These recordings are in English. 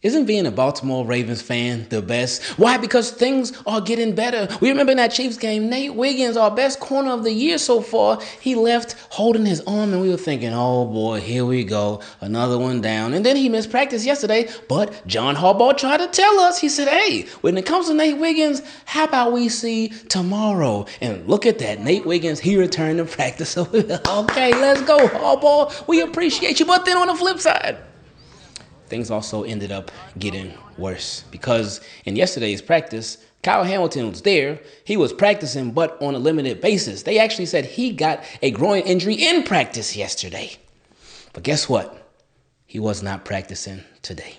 Isn't being a Baltimore Ravens fan the best? Why? Because things are getting better. We remember in that Chiefs game, Nate Wiggins, our best corner of the year so far, he left holding his arm and we were thinking, oh boy, here we go, another one down. And then he missed practice yesterday, but John Harbaugh tried to tell us, he said, hey, when it comes to Nate Wiggins, how about we see tomorrow? And look at that, Nate Wiggins, he returned to practice. Okay, let's go, Harbaugh. We appreciate you. But then on the flip side, things also ended up getting worse because in yesterday's practice, Kyle Hamilton was there. He was practicing, but on a limited basis. They actually said he got a groin injury in practice yesterday. But guess what? He was not practicing today.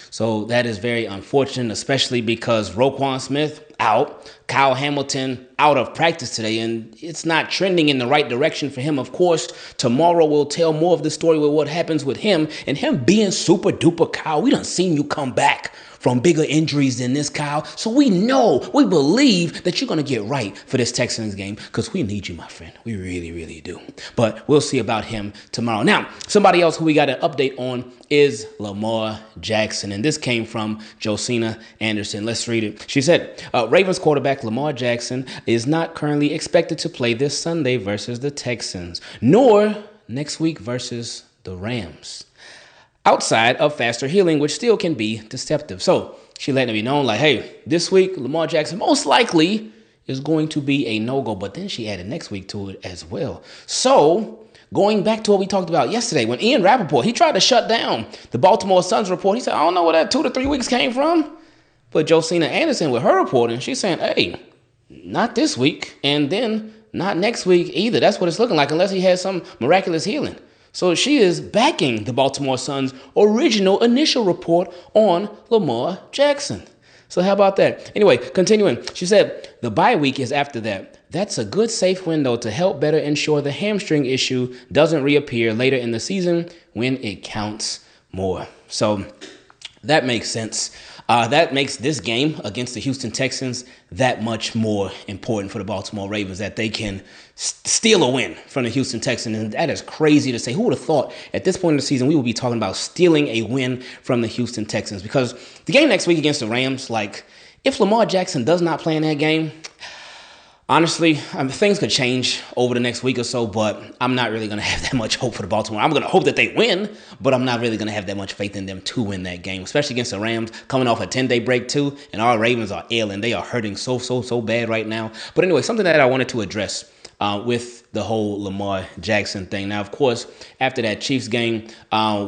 So that is very unfortunate, especially because Roquan Smith out, Kyle Hamilton out of practice today, and it's not trending in the right direction for him. Of course, tomorrow we'll tell more of the story with what happens with him and him being super duper Kyle. We done seen you come back from bigger injuries than this, Kyle. So we know, we believe that you're going to get right for this Texans game because we need you, my friend. We really, really do. But we'll see about him tomorrow. Now, somebody else who we got an update on is Lamar Jackson. And this came from Josina Anderson. Let's read it. She said, Ravens quarterback Lamar Jackson is not currently expected to play this Sunday versus the Texans, nor next week versus the Rams, outside of faster healing, which still can be deceptive. So she let it be known like, hey, this week, Lamar Jackson most likely is going to be a no-go. But then she added next week to it as well. So going back to what we talked about yesterday, when Ian Rappaport, he tried to shut down the Baltimore Sun's report. He said, I don't know where that 2 to 3 weeks came from. But Josina Anderson with her reporting, she's saying, hey, not this week. And then not next week either. That's what it's looking like, unless he has some miraculous healing. So she is backing the Baltimore Sun's original initial report on Lamar Jackson. So how about that? Anyway, continuing, she said the bye week is after that. That's a good safe window to help better ensure the hamstring issue doesn't reappear later in the season when it counts more. So that makes sense. That makes this game against the Houston Texans that much more important for the Baltimore Ravens, that they can steal a win from the Houston Texans. And that is crazy to say. Who would have thought at this point in the season we would be talking about stealing a win from the Houston Texans? Because the game next week against the Rams, like, if Lamar Jackson does not play in that game, honestly, things could change over the next week or so, but I'm not really going to have that much hope for the Baltimore. I'm going to hope that they win, but I'm not really going to have that much faith in them to win that game, especially against the Rams, coming off a 10-day break too, and our Ravens are ailing. They are hurting so bad right now. But anyway, something that I wanted to address with the whole Lamar Jackson thing. Now, of course, after that Chiefs game,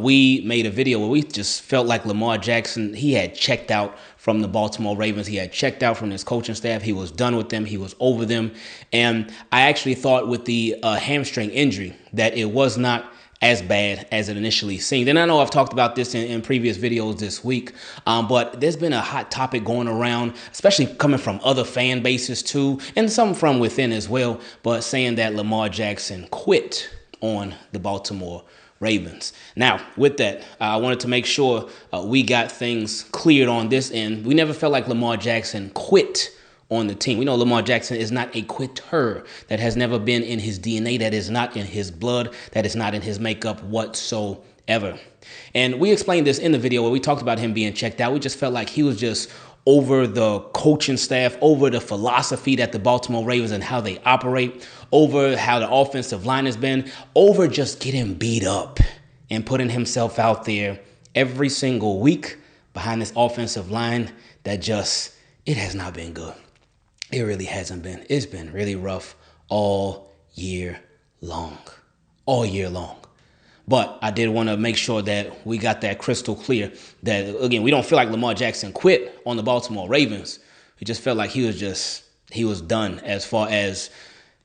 we made a video where we just felt like Lamar Jackson, he had checked out from the Baltimore Ravens. He had checked out from his coaching staff. He was done with them. He was over them. And I actually thought with the hamstring injury that it was not as bad as it initially seemed. And I know I've talked about this in previous videos this week, but there's been a hot topic going around, especially coming from other fan bases too, and some from within as well, but saying that Lamar Jackson quit on the Baltimore Ravens. Now, with that, I wanted to make sure we got things cleared on this end. We never felt like Lamar Jackson quit on the team. We know Lamar Jackson is not a quitter. That has never been in his DNA. That is not in his blood. That is not in his makeup whatsoever. And we explained this in the video where we talked about him being checked out. We just felt like he was just over the coaching staff, over the philosophy that the Baltimore Ravens and how they operate, over how the offensive line has been, over just getting beat up and putting himself out there every single week behind this offensive line that just, it has not been good. It really hasn't been. It's been really rough all year long. All year long. But I did want to make sure that we got that crystal clear that, again, we don't feel like Lamar Jackson quit on the Baltimore Ravens. We just felt like he was done as far as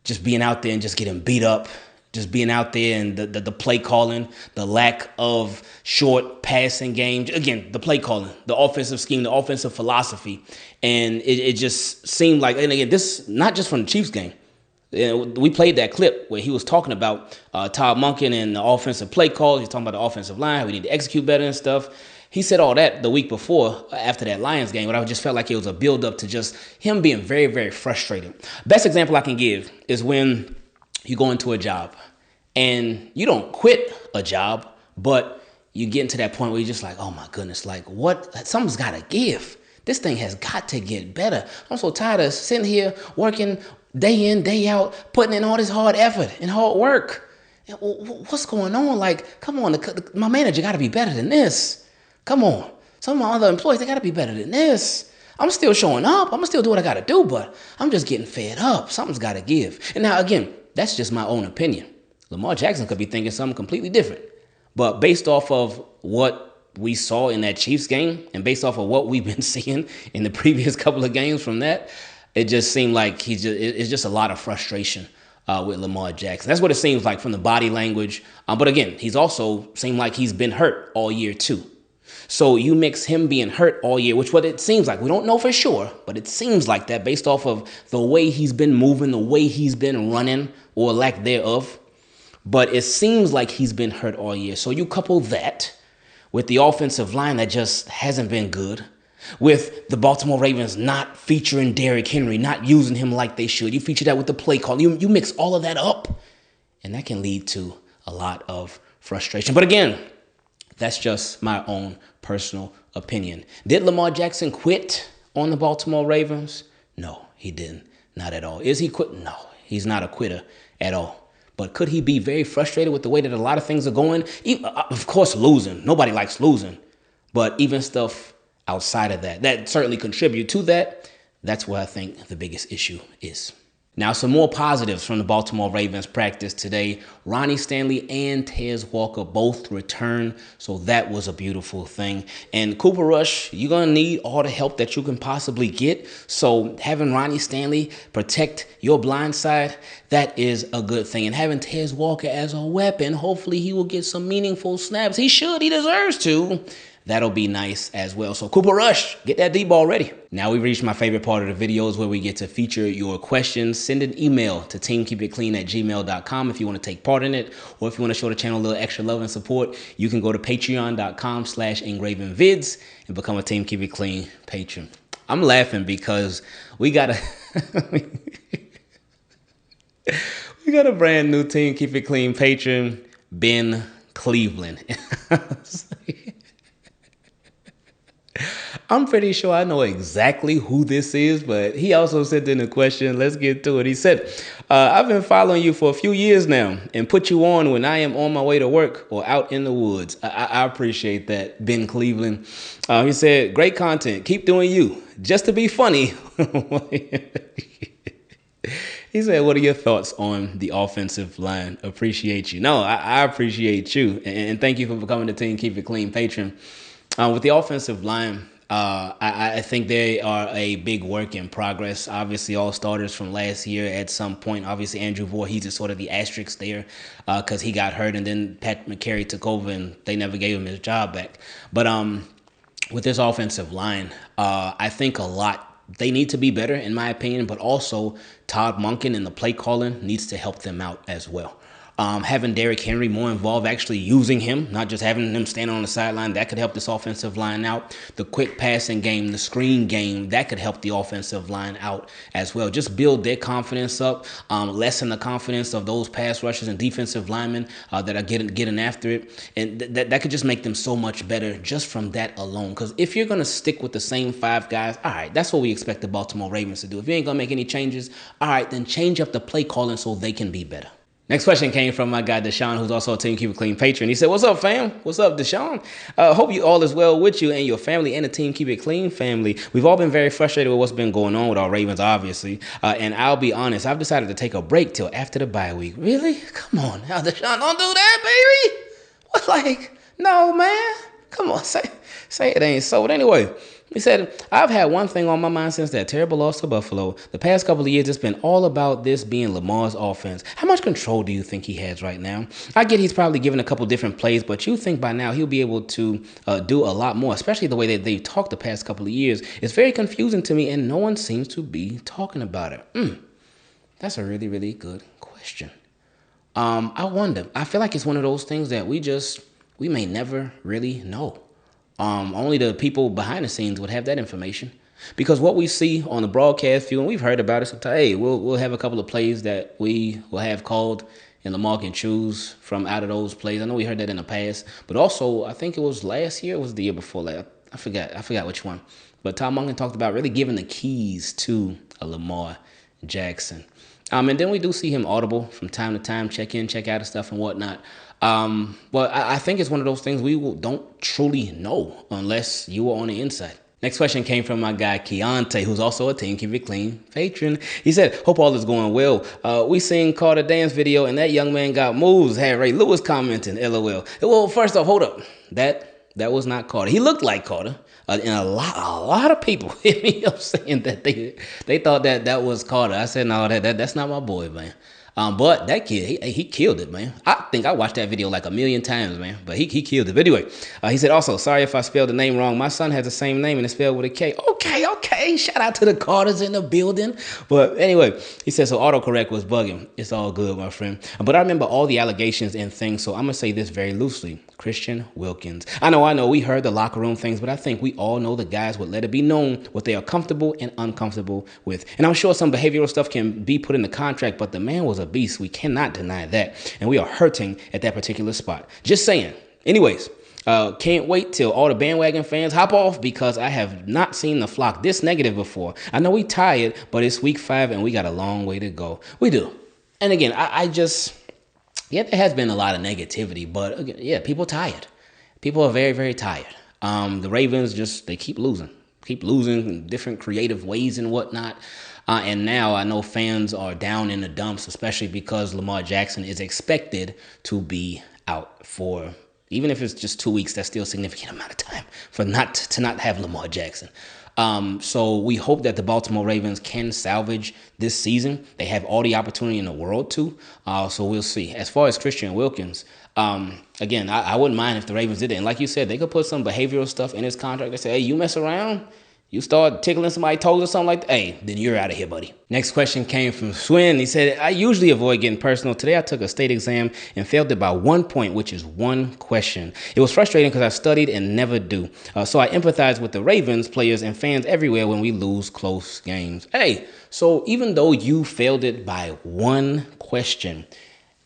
just being out there and just getting beat up, just being out there and the play calling, the lack of short passing game. Again, the play calling, the offensive scheme, the offensive philosophy. And it just seemed like, and again, this not just from the Chiefs game. We played that clip where he was talking about Todd Monken and the offensive play calls. He's talking about the offensive line, how we need to execute better and stuff. He said all that the week before after that Lions game, but I just felt like it was a build-up to just him being very, very frustrated. Best example I can give is when you go into a job and you don't quit a job, but you get into that point where you're just like, oh my goodness, like what? Something's got to give. This thing has got to get better. I'm so tired of sitting here working day in, day out, putting in all this hard effort and hard work. What's going on? Like, come on, my manager got to be better than this. Come on. Some of my other employees, they got to be better than this. I'm still showing up. I'm going to still do what I got to do, but I'm just getting fed up. Something's got to give. And now, again, that's just my own opinion. Lamar Jackson could be thinking something completely different. But based off of what we saw in that Chiefs game and based off of what we've been seeing in the previous couple of games from that, it just seemed like it's just a lot of frustration with Lamar Jackson. That's what it seems like from the body language. But again, he's also seemed like he's been hurt all year too. So you mix him being hurt all year, which what it seems like. We don't know for sure, but it seems like that based off of the way he's been moving, the way he's been running, or lack thereof. But it seems like he's been hurt all year. So you couple that with the offensive line that just hasn't been good, with the Baltimore Ravens not featuring Derrick Henry, not using him like they should. You feature that with the play call. You mix all of that up, and that can lead to a lot of frustration. But again, that's just my own personal opinion. Did Lamar Jackson quit on the Baltimore Ravens? No, he didn't. Not at all. Is he quit? No, he's not a quitter at all. But could he be very frustrated with the way that a lot of things are going? Of course, losing. Nobody likes losing. But even stuff outside of that certainly contribute to that. That's where I think the biggest issue is. Now, some more positives from the Baltimore Ravens practice today. Ronnie, Stanley, and Tez Walker both returned, so that was a beautiful thing. And Cooper Rush, you're going to need all the help that you can possibly get. So having Ronnie Stanley protect your blind side, that is a good thing. And having Tez Walker as a weapon, hopefully he will get some meaningful snaps. He should. He deserves to. That'll be nice as well. So Cooper Rush, get that deep ball ready. Now we've reached my favorite part of the videos where we get to feature your questions. Send an email to teamkeepitclean@gmail.com if you want to take part in it, or if you want to show the channel a little extra love and support, you can go to patreon.com/Ingravenvids and become a Team Keep It Clean patron. I'm laughing because we got a brand new Team Keep It Clean patron, Ben Cleveland. I'm pretty sure I know exactly who this is, but he also sent in a question. Let's get to it. He said, I've been following you for a few years now and put you on when I am on my way to work or out in the woods. I appreciate that, Ben Cleveland. He said, great content. Keep doing you. Just to be funny. He said, what are your thoughts on the offensive line? Appreciate you. No, I appreciate you. And thank you for becoming the Team Keep It Clean patron. With the offensive line, I think they are a big work in progress. Obviously, all starters from last year at some point. Obviously, Andrew Voorhees is sort of the asterisk there because he got hurt, and then Pat McCary took over, and they never gave him his job back. But with this offensive line, I think a lot. They need to be better, in my opinion, but also Todd Monken and the play calling needs to help them out as well. Having Derrick Henry more involved, actually using him, not just having him standing on the sideline, that could help this offensive line out. The quick passing game, the screen game, that could help the offensive line out as well. Just build their confidence up, lessen the confidence of those pass rushers and defensive linemen that are getting after it. And that could just make them so much better just from that alone. Because if you're going to stick with the same five guys, all right, that's what we expect the Baltimore Ravens to do. If you ain't going to make any changes, all right, then change up the play calling so they can be better. Next question came from my guy, Deshaun, who's also a Team Keep It Clean patron. He said, what's up, fam? What's up, Deshaun? Hope you all is well with you and your family and the Team Keep It Clean family. We've all been very frustrated with what's been going on with our Ravens, obviously. And I'll be honest, I've decided to take a break till after the bye week. Really? Come on now, Deshaun, don't do that, baby. What, like, no, man. Come on, say it ain't so. But anyway, he said, I've had one thing on my mind since that terrible loss to Buffalo. The past couple of years, it's been all about this being Lamar's offense. How much control do you think he has right now? I get he's probably given a couple different plays, but you think by now he'll be able to do a lot more, especially the way that they've talked the past couple of years. It's very confusing to me, and no one seems to be talking about it. That's a really, really good question. I wonder. I feel like it's one of those things that we may never really know. Only the people behind the scenes would have that information. Because what we see on the broadcast view, and we've heard about it sometimes, hey, we'll have a couple of plays that we will have called and Lamar can choose from out of those plays. I know we heard that in the past, but also I think it was last year, it was the year before last. I forgot which one. But Todd Monken talked about really giving the keys to a Lamar Jackson. And then we do see him audible from time to time, check in, check out of stuff and whatnot. But I think it's one of those things we don't truly know unless you are on the inside. Next question came from my guy Keontae, who's also a Team Keep It Clean patron. He said, hope all is going well. We seen Carter Dan's video and that young man got moves. Had Ray Lewis commenting, LOL. Well, first off, hold up. That was not Carter. He looked like Carter. And a lot of people hit me up saying that they thought that was Carter. I said, no, that's not my boy, man. But that kid, he killed it, man. I think I watched that video like a million times, man. But he killed it. But anyway, he said also, sorry if I spelled the name wrong. My son has the same name and it's spelled with a K. Okay. Shout out to the Carters in the building. But anyway, he said, so autocorrect was bugging. It's all good, my friend. But I remember all the allegations and things. So I'm going to say this very loosely. Christian Wilkins. I know. We heard the locker room things, but I think we all know the guys would let it be known what they are comfortable and uncomfortable with. And I'm sure some behavioral stuff can be put in the contract, but the man was a beast. We cannot deny that. And we are hurting at that particular spot. Just saying. Anyways, can't wait till all the bandwagon fans hop off because I have not seen the flock this negative before. I know we tired, but it's week 5 and we got a long way to go. We do. And again, yeah, there has been a lot of negativity, but again, yeah, people tired. People are very, very tired. The Ravens they keep losing in different creative ways and whatnot. And now I know fans are down in the dumps, especially because Lamar Jackson is expected to be out for, even if it's just 2 weeks, that's still a significant amount of time for to not have Lamar Jackson. So we hope that the Baltimore Ravens can salvage this season. They have all the opportunity in the world to. So we'll see. As far as Christian Wilkins, again, I wouldn't mind if the Ravens did it. And like you said, they could put some behavioral stuff in his contract. They say, hey, you mess around, you start tickling somebody's toes or something like that, hey, then you're out of here, buddy. Next question came from Swin. He said, I usually avoid getting personal. Today I took a state exam and failed it by 1 point, which is one question. It was frustrating because I studied and never do. So I empathize with the Ravens players and fans everywhere when we lose close games. Hey, so even though you failed it by one question,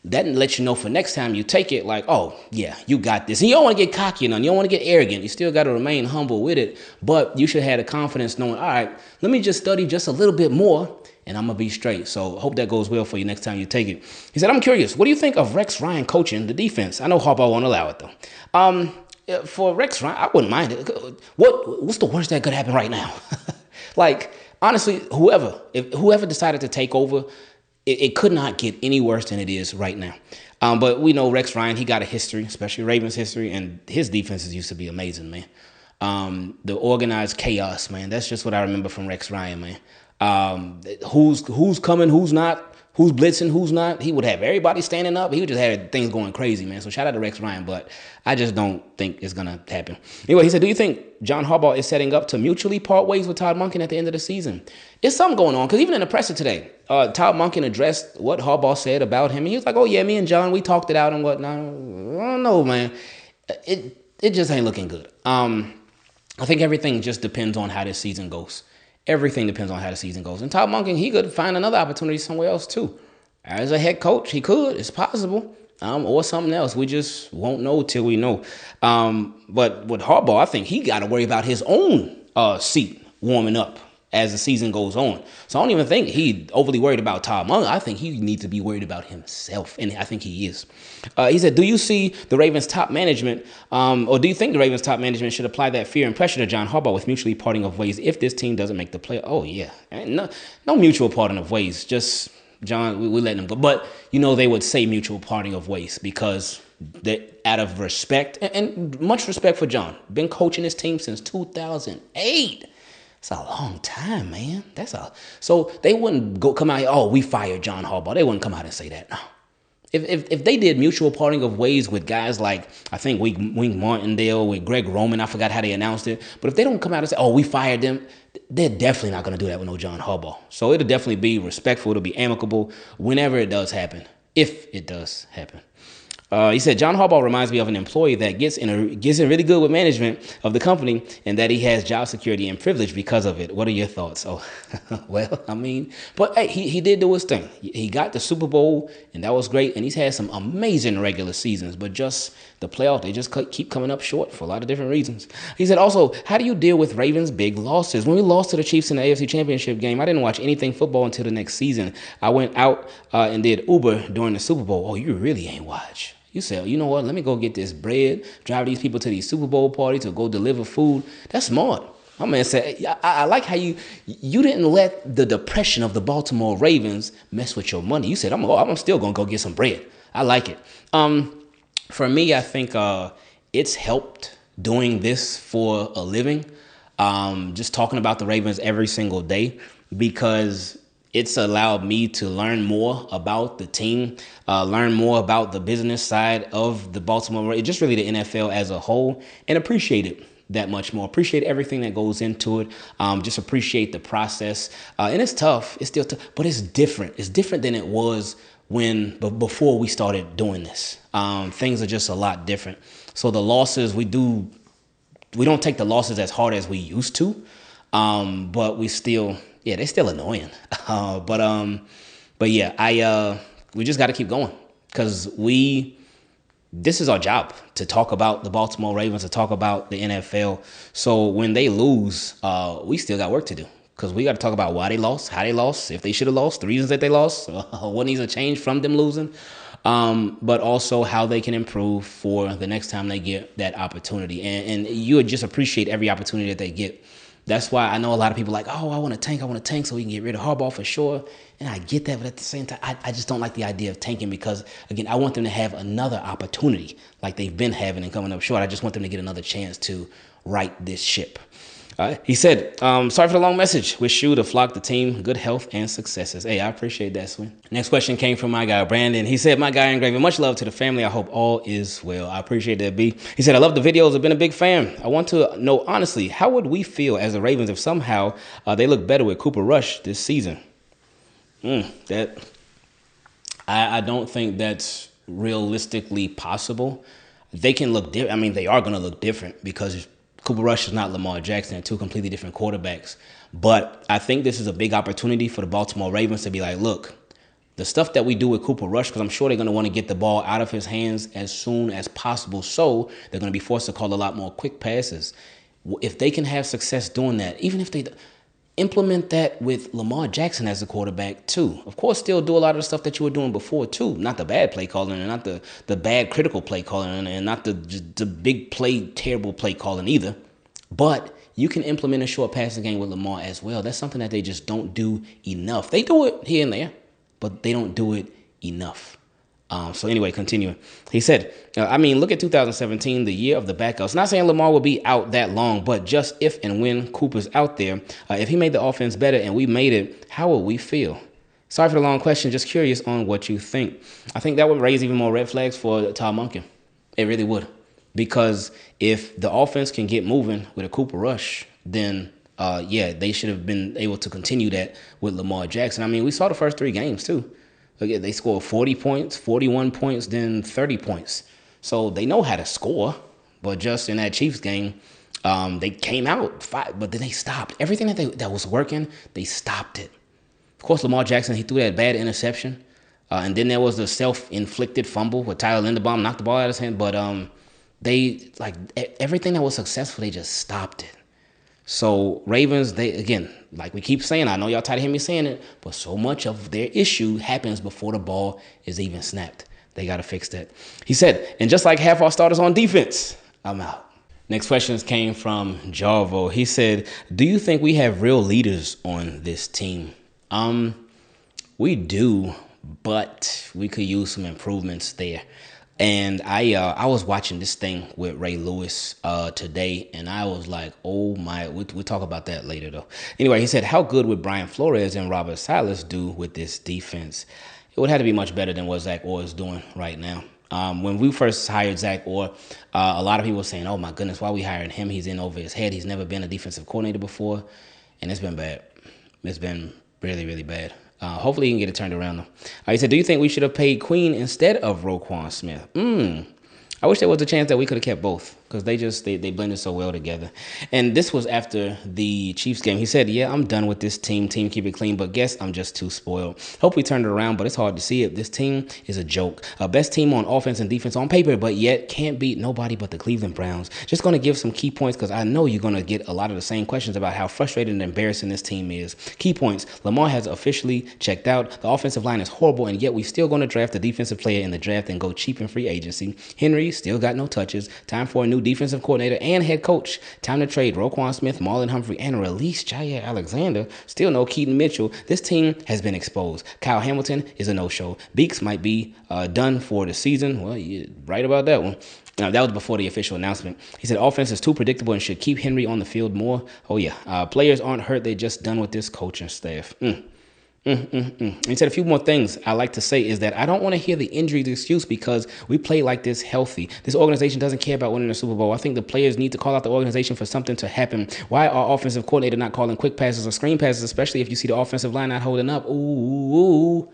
that lets you know for next time you take it like, oh, yeah, you got this. And you don't want to get cocky, you don't want to get arrogant. You still got to remain humble with it. But you should have the confidence knowing, all right, let me just study just a little bit more and I'm going to be straight. So hope that goes well for you next time you take it. He said, I'm curious, what do you think of Rex Ryan coaching the defense? I know Harbaugh won't allow it, though. For Rex Ryan, I wouldn't mind it. What's the worst that could happen right now? Like, honestly, whoever decided to take over, it could not get any worse than it is right now. But we know Rex Ryan, he got a history, especially Ravens history, and his defenses used to be amazing, man. The organized chaos, man. That's just what I remember from Rex Ryan, man. Who's coming, who's not, who's blitzing, who's not. He would have everybody standing up. He would just have things going crazy, man. So shout out to Rex Ryan, but I just don't think it's going to happen. Anyway, he said, do you think John Harbaugh is setting up to mutually part ways with Todd Monken at the end of the season? It's something going on, because even in the presser today, Todd Monken addressed what Harbaugh said about him. And he was like, oh, yeah, me and John, we talked it out and whatnot. I don't know, man. It just ain't looking good. I think everything just depends on how this season goes. Everything depends on how the season goes. And Todd Monken, he could find another opportunity somewhere else, too. As a head coach, he could. It's possible. Or something else. We just won't know till we know. But with Harbaugh, I think he got to worry about his own seat warming up as the season goes on. So I don't even think he overly worried about Todd Monken. I think he needs to be worried about himself, and I think he is. He said, do you see the Ravens' top management, or do you think the Ravens' top management should apply that fear and pressure to John Harbaugh with mutually parting of ways if this team doesn't make the play? Oh, yeah. No mutual parting of ways. Just, John, we letting him go. But, they would say mutual parting of ways because out of respect, and much respect for John. Been coaching his team since 2008. It's a long time, man. So they wouldn't come out here, oh, we fired John Harbaugh. They wouldn't come out and say that. No. If they did mutual parting of ways with guys like, I think Wink Martindale, with Greg Roman, I forgot how they announced it. But if they don't come out and say, oh, we fired them, they're definitely not going to do that with no John Harbaugh. So it'll definitely be respectful. It'll be amicable whenever it does happen, if it does happen. He said John Harbaugh reminds me of an employee that gets in really good with management of the company, and that he has job security and privilege because of it. What are your thoughts? Oh, well, I mean, but hey, he did do his thing. He got the Super Bowl, and that was great. And he's had some amazing regular seasons, but just the playoff, they just keep coming up short for a lot of different reasons. He said also, how do you deal with Ravens' big losses? When we lost to the Chiefs in the AFC Championship game, I didn't watch anything football until the next season. I went out and did Uber during the Super Bowl. Oh, you really ain't watch. You say, you know what, let me go get this bread, drive these people to these Super Bowl parties, or go deliver food. That's smart. My man said, I like how you didn't let the depression of the Baltimore Ravens mess with your money. You said, I'm still going to go get some bread. I like it. For me, I think it's helped doing this for a living, just talking about the Ravens every single day, because it's allowed me to learn more about the team, learn more about the business side of the Baltimore Ravens, just really the NFL as a whole, and appreciate it that much more. Appreciate everything that goes into it. Just appreciate the process. And it's tough. It's still tough, but it's different. It's different than it was before we started doing this. Things are just a lot different. So the losses, we don't take the losses as hard as we used to, but we still. Yeah, they're still annoying. But yeah, we just got to keep going, because this is our job, to talk about the Baltimore Ravens, to talk about the NFL. So when they lose, we still got work to do, because we got to talk about why they lost, how they lost, if they should have lost, the reasons that they lost, what needs to change from them losing, but also how they can improve for the next time they get that opportunity. And you would just appreciate every opportunity that they get. That's why I know a lot of people like, oh, I want to tank so we can get rid of Harbaugh for sure. And I get that, but at the same time, I just don't like the idea of tanking, because, again, I want them to have another opportunity like they've been having and coming up short. I just want them to get another chance to right this ship. He said, sorry for the long message. Wish you, the flock, the team, good health and successes. Hey, I appreciate that, Swin. Next question came from my guy, Brandon. He said, my guy Ingraven, much love to the family. I hope all is well. I appreciate that, B. He said, I love the videos. I've been a big fan. I want to know, honestly, how would we feel as the Ravens if somehow they look better with Cooper Rush this season? I don't think that's realistically possible. They can look different. I mean, they are going to look different, because Cooper Rush is not Lamar Jackson. They're two completely different quarterbacks. But I think this is a big opportunity for the Baltimore Ravens to be like, look, the stuff that we do with Cooper Rush, because I'm sure they're going to want to get the ball out of his hands as soon as possible. So they're going to be forced to call a lot more quick passes. If they can have success doing that, even if they implement that with Lamar Jackson as a quarterback too. Of course, still do a lot of the stuff that you were doing before too. Not the bad play calling, and not the bad critical play calling, and not the big play, terrible play calling either. But you can implement a short passing game with Lamar as well. That's something that they just don't do enough. They do it here and there, but they don't do it enough. So anyway, continuing. He said, look at 2017, the year of the backups. Not saying Lamar will be out that long, but just if and when Cooper's out there, if he made the offense better and we made it, how would we feel? Sorry for the long question. Just curious on what you think. I think that would raise even more red flags for Todd Monken. It really would. Because if the offense can get moving with a Cooper Rush, then, they should have been able to continue that with Lamar Jackson. I mean, we saw the first 3 games, too. Again, they scored 40 points, 41 points, then 30 points. So they know how to score. But just in that Chiefs game, they came out, but then they stopped. Everything that was working, they stopped it. Of course, Lamar Jackson, he threw that bad interception. And then there was the self-inflicted fumble where Tyler Linderbaum knocked the ball out of his hand. But everything that was successful, they just stopped it. So Ravens, they, again, like we keep saying, I know y'all tired of hearing me saying it, but so much of their issue happens before the ball is even snapped. They got to fix that. He said, and just like half our starters on defense, I'm out. Next questions came from Jarvo. He said, do you think we have real leaders on this team? We do, but we could use some improvements there. And I was watching this thing with Ray Lewis today, and I was like, oh my, we'll talk about that later though. Anyway, he said, how good would Brian Flores and Robert Silas do with this defense? It would have to be much better than what Zach Orr is doing right now. When we first hired Zach Orr, a lot of people were saying, oh my goodness, why are we hiring him? He's in over his head. He's never been a defensive coordinator before, and it's been bad. It's been really, really bad. Hopefully he can get it turned around though. He said, do you think we should have paid Queen instead of Roquan Smith? I wish there was a chance that we could have kept both because they blended so well together. And this was after the Chiefs game. He said, yeah, I'm done with this team keep it clean, but guess I'm just too spoiled. Hope we turned it around, but it's hard to see it. This team is a joke. Best team on offense and defense on paper, but yet can't beat nobody but the Cleveland Browns. Just going to give some key points because I know you're going to get a lot of the same questions about how frustrated and embarrassing this team is. Key points. Lamar has officially checked out. The offensive line is horrible, and yet we still going to draft a defensive player in the draft and go cheap in free agency. Henry still got no touches. Time for a new defensive coordinator and head coach. Time to trade Roquan Smith, Marlon Humphrey, and release Jair Alexander. Still no Keaton Mitchell. This team has been exposed. Kyle Hamilton is a no-show. Beaks might be done for the season. Well, you're right about that one. That was before the official announcement. He said offense is too predictable and should keep Henry on the field more. Oh, yeah. Players aren't hurt. They're just done with this coaching staff. He said a few more things I like to say is that I don't want to hear the injuries excuse because we play like this healthy. This organization doesn't care about winning the Super Bowl. I think the players need to call out the organization for something to happen. Why are offensive coordinator not calling quick passes or screen passes, especially if you see the offensive line not holding up? Ooh.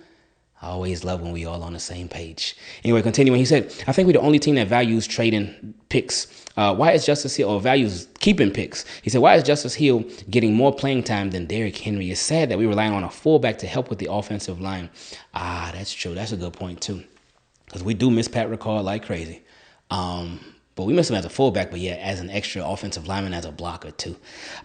I always love when we all on the same page. Anyway, continuing, he said, I think we're the only team that values trading picks. Why is Justice Hill, or values keeping picks? He said, why is Justice Hill getting more playing time than Derrick Henry? It's sad that we rely on a fullback to help with the offensive line. That's true. That's a good point, too. Because we do miss Pat Ricard like crazy. But we miss him as a fullback, but yeah, as an extra offensive lineman, as a blocker too.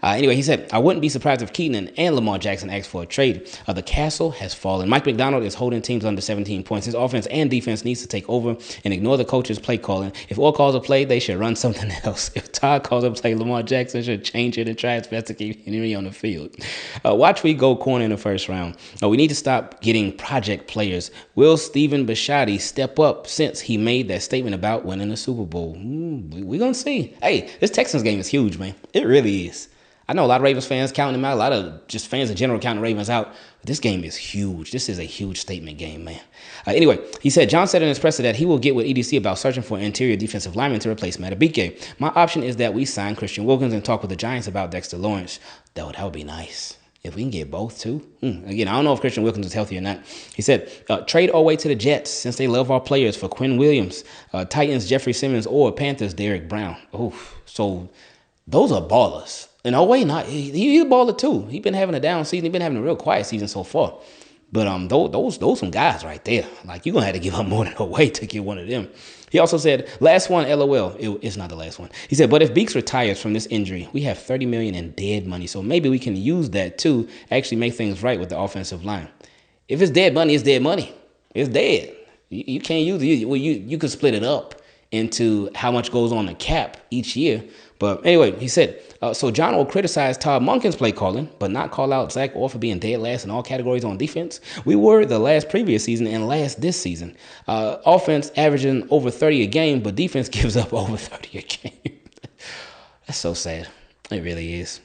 Anyway, he said, I wouldn't be surprised if Keaton and Lamar Jackson asked for a trade. The castle has fallen. Mike McDonald is holding teams under 17 points. His offense and defense needs to take over and ignore the coach's play calling. If Orr calls a play, they should run something else. If Todd calls a play, Lamar Jackson should change it and try his best to keep Henry on the field. Watch we go corner in the first round. We need to stop getting project players. Will Stephen Bisciotti step up since he made that statement about winning the Super Bowl? We're going to see. Hey, this Texans game is huge, man. It really is. I know a lot of Ravens fans counting them out. A lot of just fans in general counting Ravens out. But this game is huge. This is a huge statement game, man. Anyway, he said, John said in his presser that he will get with EDC about searching for an interior defensive lineman to replace Matabike. My option is that we sign Christian Wilkins and talk with the Giants about Dexter Lawrence. That would be nice. If we can get both, too. Again, I don't know if Christian Wilkins is healthy or not. He said, trade our way to the Jets since they love our players for Quinn Williams, Titans, Jeffrey Simmons, or Panthers, Derek Brown. So those are ballers. And he's a baller, too. He's been having a down season. He's been having a real quiet season so far. But those some guys right there. Like, you're going to have to give up more than a way to get one of them. He also said, last one, LOL. It's not the last one. He said, but if Beaks retires from this injury, we have $30 million in dead money. So maybe we can use that to actually make things right with the offensive line. If it's dead money, it's dead money. It's dead. You can't use it. Well, you could split it up into how much goes on the cap each year. But anyway, he said, so John will criticize Todd Monken's play calling, but not call out Zach Orr for being dead last in all categories on defense. We were the last previous season and last this season. Offense averaging over 30 a game, but defense gives up over 30 a game. That's so sad. It really is.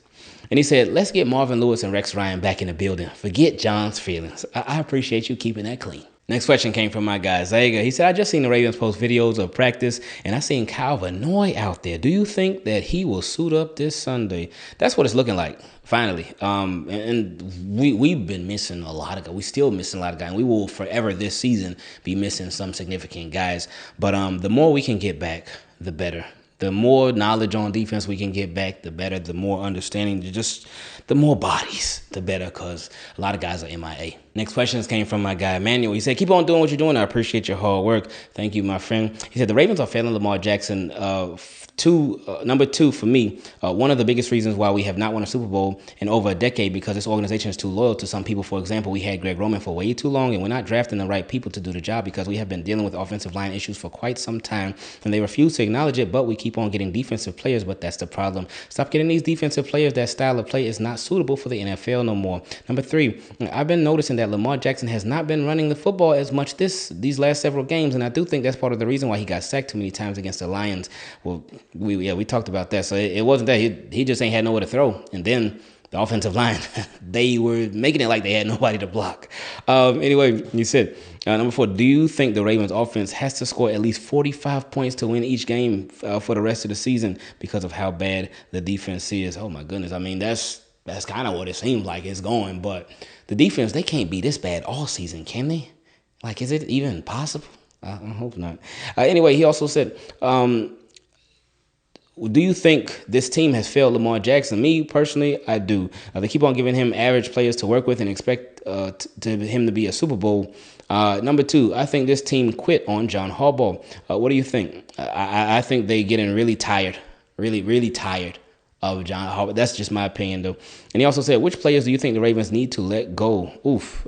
And he said, let's get Marvin Lewis and Rex Ryan back in the building. Forget John's feelings. I appreciate you keeping that clean. Next question came from my guy, Zaga. He said, I just seen the Ravens post videos of practice, and I seen Kyle Vanoy out there. Do you think that he will suit up this Sunday? That's what it's looking like, finally. And we've been missing a lot of guys. We still missing a lot of guys. And we will forever this season be missing some significant guys. But the more we can get back, the better. The more knowledge on defense we can get back, the better. The more understanding, just the more bodies, the better, because a lot of guys are MIA. Next questions came from my guy, Emmanuel. He said, keep on doing what you're doing. I appreciate your hard work. Thank you, my friend. He said, the Ravens are failing Lamar Jackson. Number two, for me, one of the biggest reasons why we have not won a Super Bowl in over a decade because this organization is too loyal to some people. For example, we had Greg Roman for way too long, and we're not drafting the right people to do the job because we have been dealing with offensive line issues for quite some time, and they refuse to acknowledge it, but we keep on getting defensive players, but that's the problem. Stop getting these defensive players. That style of play is not suitable for the NFL no more. Number three, I've been noticing that Lamar Jackson has not been running the football as much these last several games, and I do think that's part of the reason why he got sacked too many times against the Lions. Well, we talked about that. So it wasn't that he just ain't had nowhere to throw. And then the offensive line, they were making it like they had nobody to block. Anyway, you said, number four, do you think the Ravens offense has to score at least 45 points to win each game for the rest of the season because of how bad the defense is? Oh my goodness. I mean, that's that's kind of what it seems like it's going. But the defense, they can't be this bad all season, can they? Like, is it even possible? I hope not. Anyway, he also said, do you think this team has failed Lamar Jackson? Me, personally, I do. They keep on giving him average players to work with and expect him to be a Super Bowl. Number two, I think this team quit on John Harbaugh. What do you think? I think they're getting really tired, really tired of John Harbaugh. That's just my opinion, though. And he also said, which players do you think the Ravens need to let go? Oof,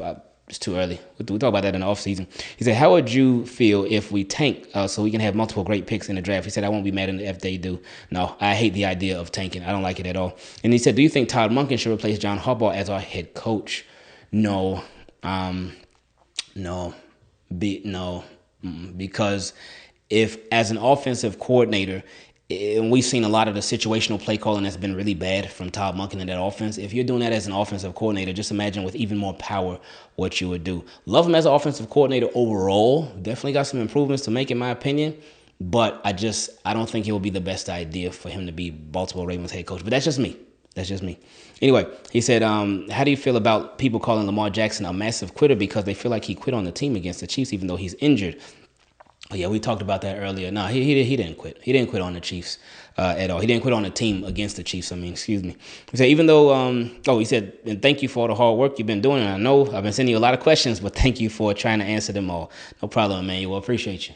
it's too early. We talk about that in the offseason. He said, how would you feel if we tank so we can have multiple great picks in the draft? He said, I won't be mad if they do. No, I hate the idea of tanking. I don't like it at all. And he said, do you think Todd Monken should replace John Harbaugh as our head coach? No. No. Because if as an offensive coordinator, and we've seen a lot of the situational play calling that's been really bad from Todd Monken in that offense. If you're doing that as an offensive coordinator, just imagine with even more power what you would do. Love him as an offensive coordinator overall. Definitely got some improvements to make, in my opinion. But I don't think it would be the best idea for him to be Baltimore Ravens head coach. But that's just me. Anyway, he said, how do you feel about people calling Lamar Jackson a massive quitter because they feel like he quit on the team against the Chiefs even though he's injured? Oh, yeah, we talked about that earlier. No, he didn't quit. He didn't quit on the Chiefs at all. He didn't quit on the team against the Chiefs. Excuse me. He said, even though, he said, and thank you for all the hard work you've been doing. And I know I've been sending you a lot of questions, but thank you for trying to answer them all. No problem, Emmanuel. Appreciate you.